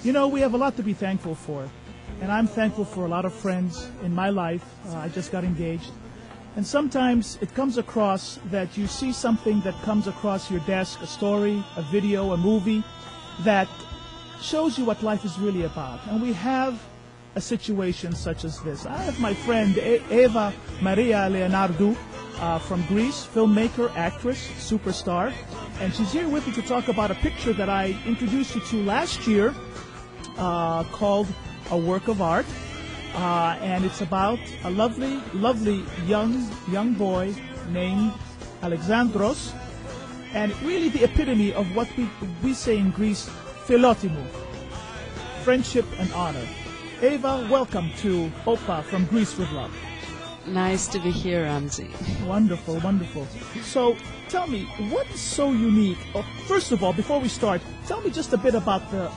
You know, we have a lot to be thankful for, and I'm thankful for a lot of friends in my life. I just got engaged, and sometimes it comes across that you see something that comes across your desk, a story, a video, a movie, that shows you what life is really about. And we have a situation such as this. I have my friend Eva-Maria Leonardou from Greece, filmmaker, actress, superstar, and she's here with me to talk about a picture that I introduced you to last year called A Work of Art, and it's about a lovely young boy named Alexandros, and really the epitome of what we say in Greece, philotimou, friendship and honor. Eva, welcome to Opa from Greece with Love. Nice to be here, Ramsay. Wonderful, wonderful. So, tell me, what is so unique? First of all, before we start, tell me just a bit about the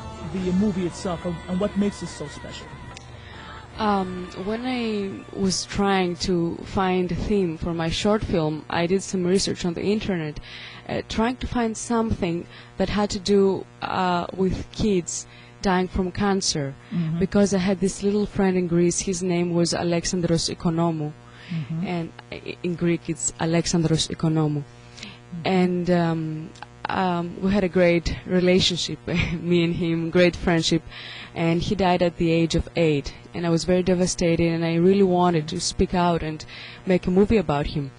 movie itself and what makes it so special. When I was trying to find a theme for my short film, I did some research on the internet, trying to find something that had to do with kids dying from cancer, because I had this little friend in Greece. His name was Alexandros Economou, and in Greek it's Alexandros Economou. And we had a great relationship, me and him, great friendship, and he died at the age of 8, and I was very devastated, and I really wanted to speak out and make a movie about him.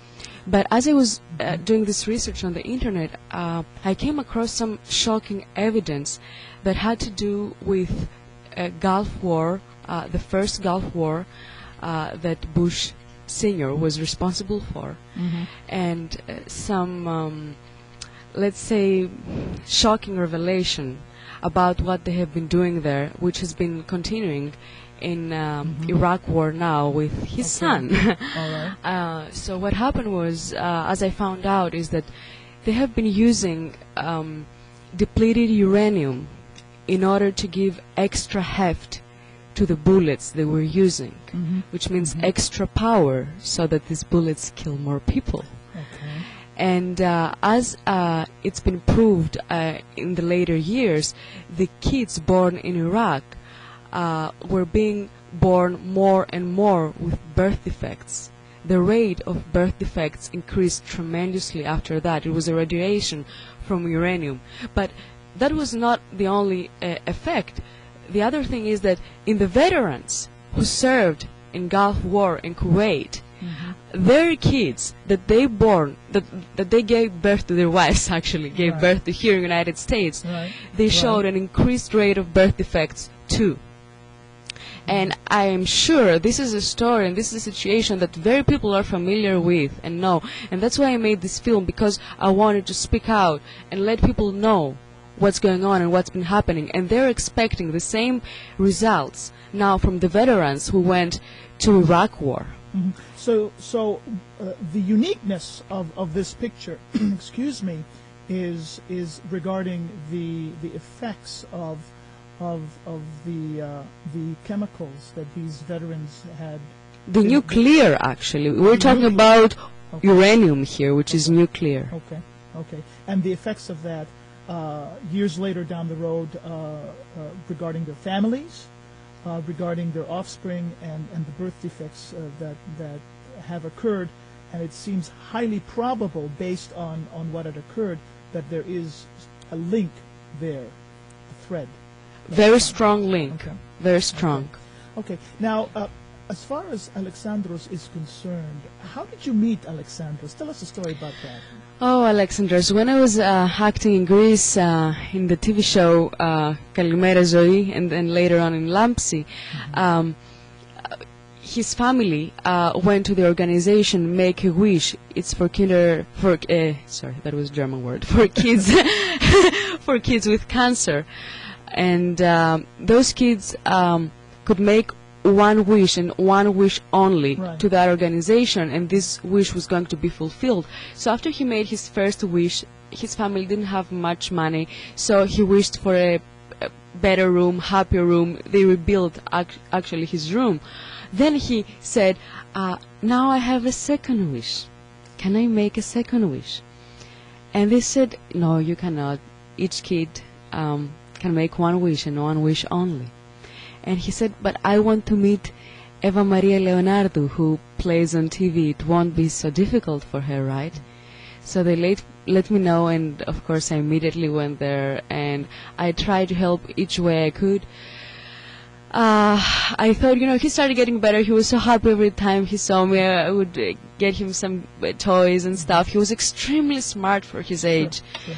But as I was doing this research on the internet, I came across some shocking evidence that had to do with Gulf War, the first Gulf War that Bush Sr. was responsible for, and some, let's say, shocking revelation about what they have been doing there, which has been continuing in Iraq war now with his son. All right. So what happened was, as I found out, is that they have been using depleted uranium in order to give extra heft to the bullets they were using, which means extra power, so that these bullets kill more people. Okay. And as it's been proved in the later years, the kids born in Iraq were being born more and more with birth defects. The rate of birth defects increased tremendously after that. It was a radiation from uranium. But that was not the only effect. The other thing is that in the veterans who served in Gulf War in Kuwait, their kids that they born, that they gave birth to, their wives actually gave birth to here in the United States, they showed an increased rate of birth defects too. And I am sure this is a story and this is a situation that very people are familiar with and know. And that's why I made this film, because I wanted to speak out and let people know what's going on and what's been happening. And they're expecting the same results now from the veterans who went to Iraq war. So the uniqueness of this picture, excuse me, is regarding the effects of the chemicals that these veterans had. The nuclear, actually. We're talking about uranium here, which is nuclear. Okay. And the effects of that years later down the road regarding their families, regarding their offspring, and the birth defects that have occurred. And it seems highly probable, based on what had occurred, that there is a link there, a thread. Very strong link. Very strong. Okay. Now, as far as Alexandros is concerned, how did you meet Alexandros? Tell us a story about that. Oh, Alexandros. When I was acting in Greece in the TV show Kalimera Zoe, and then later on in Lampsy, his family went to the organization Make a Wish. It's for sorry, that was a German word, for kids, for kids with cancer. And those kids could make one wish and one wish only to that organization, and this wish was going to be fulfilled. So after he made his first wish, his family didn't have much money, so he wished for a better room, happier room. They rebuilt actually his room. Then he said, now I have a second wish. Can I make a second wish? And they said, no, you cannot. Each kid can make one wish and one wish only. And he said, but I want to meet Eva-Maria Leonardou, who plays on TV. It won't be so difficult for her, right? So they let me know, and of course I immediately went there, and I tried to help each way I could. I thought, he started getting better. He was so happy every time he saw me. I would get him some toys and stuff. He was extremely smart for his age. Sure.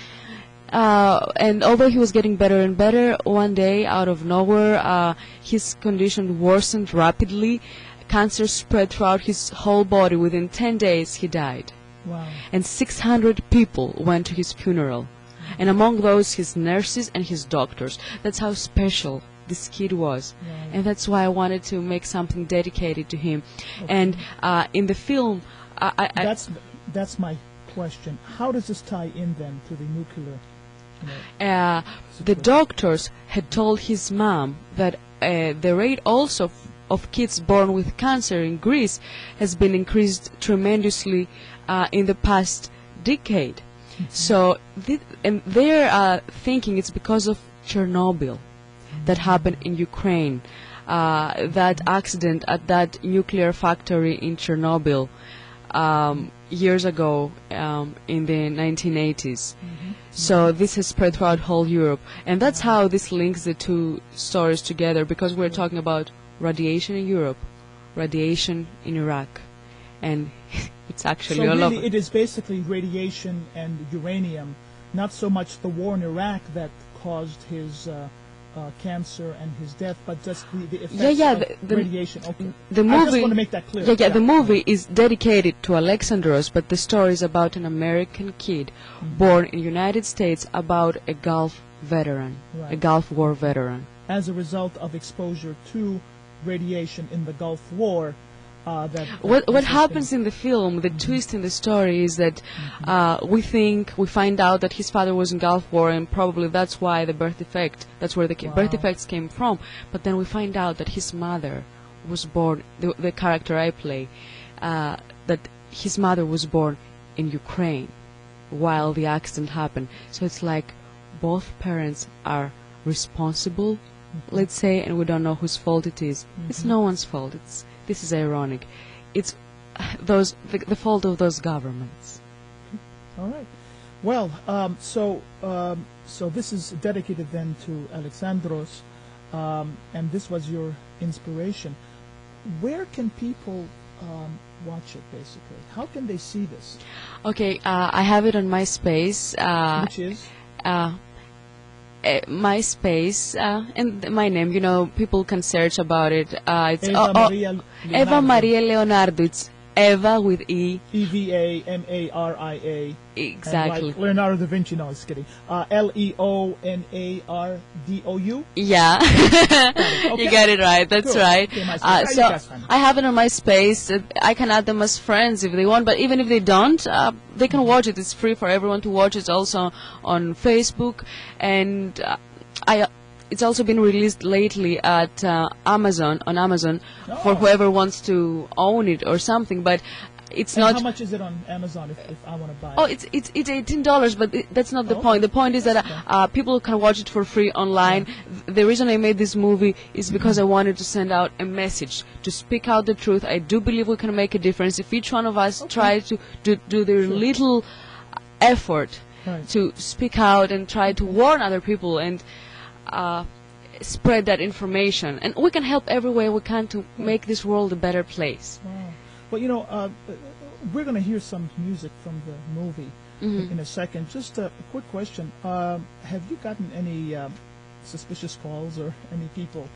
And although he was getting better and better, one day, out of nowhere, his condition worsened rapidly. Cancer spread throughout his whole body. Within 10 days, he died. Wow. And 600 people went to his funeral. And among those, his nurses and his doctors. That's how special this kid was. Right. And that's why I wanted to make something dedicated to him. Okay. And in the film... That's my question. How does this tie in then to the nuclear... the doctors had told his mom that the rate also of kids born with cancer in Greece has been increased tremendously in the past decade. Mm-hmm. So, and they're thinking it's because of Chernobyl that happened in Ukraine, that accident at that nuclear factory in Chernobyl years ago in the 1980s. Mm-hmm. So this has spread throughout whole Europe. And that's how this links the two stories together, because we're talking about radiation in Europe, radiation in Iraq. And it's actually all over. So really it is basically radiation and uranium, not so much the war in Iraq that caused his cancer and his death, but just the effects of the radiation. Okay. The movie, I just want to make that clear. The movie is dedicated to Alexandros, but the story is about an American kid born in the United States, about a Gulf veteran, a Gulf War veteran. As a result of exposure to radiation in the Gulf War, what happens in the film, the twist in the story is that we find out that his father was in Gulf War, and probably that's why the birth defect, that's where the birth defects came from. But then we find out that his mother was born, the character I play, that his mother was born in Ukraine while the accident happened. So it's like both parents are responsible, let's say, and we don't know whose fault it is. It's no one's fault. This is ironic. It's the fault of those governments. All right. Well, so this is dedicated then to Alexandros, and this was your inspiration. Where can people watch it, basically? How can they see this? Okay, I have it on MySpace. Which is? MySpace and my name, people can search about it. It's Eva-Maria Leonardou. It's Eva with E. Eva-Maria. Exactly. Like Leonardo da Vinci. No, I was kidding. Leonardou. Yeah. Okay. You got it right. That's cool. Right. Okay, so I have it on MySpace. I can add them as friends if they want, but even if they don't, they can watch it. It's free for everyone to watch. It's also on Facebook, and it's also been released lately at Amazon for whoever wants to own it or something. But it's not. How much is it on Amazon if I want to buy it? Oh, it's $18, but that's not the point. The point is that people can watch it for free online. Yeah. The reason I made this movie is because I wanted to send out a message, to speak out the truth. I do believe we can make a difference if each one of us tries to do their little effort to speak out and try to warn other people and spread that information. And we can help every way we can to make this world a better place. Wow. Well, we're going to hear some music from the movie in a second. Just a quick question. Have you gotten any suspicious calls or any people,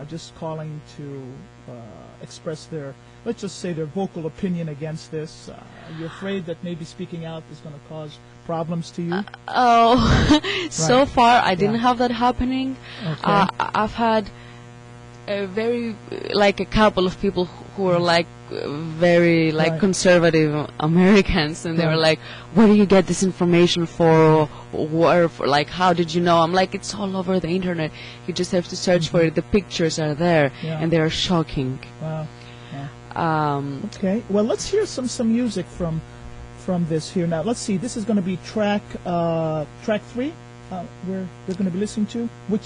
just calling to express their, let's just say, their vocal opinion against this? Are you afraid that maybe speaking out is going to cause problems to you? So far I didn't have that happening. Okay. I've had a couple of people who are very conservative Americans, and they were like, where do you get this information for? How did you know? I'm like, it's all over the internet. You just have to search for it. The pictures are there, and they are shocking. Wow. Yeah. Okay. Well, let's hear some music from this here now. Let's see. This is going to be track 3. we're going to be listening to? Which